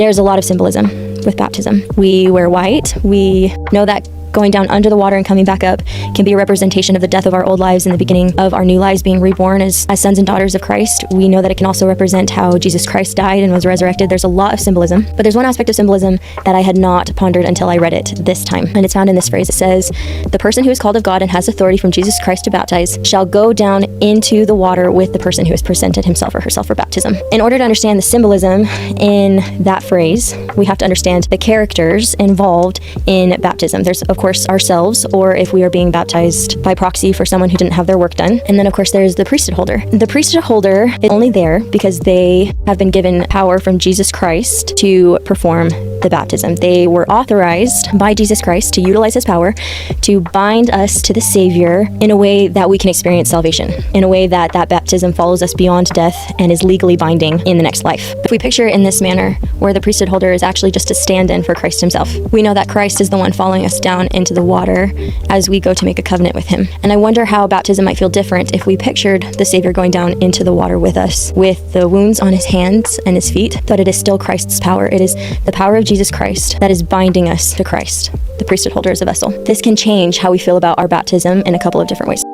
There's a lot of symbolism with baptism. We wear white. We know that going down under the water and coming back up can be a representation of the death of our old lives and the beginning of our new lives being reborn as sons and daughters of Christ. We know that it can also represent how Jesus Christ died and was resurrected. There's a lot of symbolism, but there's one aspect of symbolism that I had not pondered until I read it this time. And it's found in this phrase. It says, "The person who is called of God and has authority from Jesus Christ to baptize shall go down into the water with the person who has presented himself or herself for baptism." In order to understand the symbolism in that phrase, we have to understand the characters involved in baptism. There's, of course, ourselves, or if we are being baptized by proxy for someone who didn't have their work done. And then, of course, there's the priesthood holder. The priesthood holder is only there because they have been given power from Jesus Christ to perform the baptism. They were authorized by Jesus Christ to utilize his power to bind us to the Savior in a way that we can experience salvation, in a way that that baptism follows us beyond death and is legally binding in the next life. If we picture it in this manner, where the priesthood holder is actually just a stand-in for Christ himself, we know that Christ is the one following us down into the water as we go to make a covenant with him. And I wonder how baptism might feel different if we pictured the Savior going down into the water with us, with the wounds on his hands and his feet, but it is still Christ's power. It is the power of Jesus Christ that is binding us to Christ. The priesthood holder is a vessel. This can change how we feel about our baptism in a couple of different ways.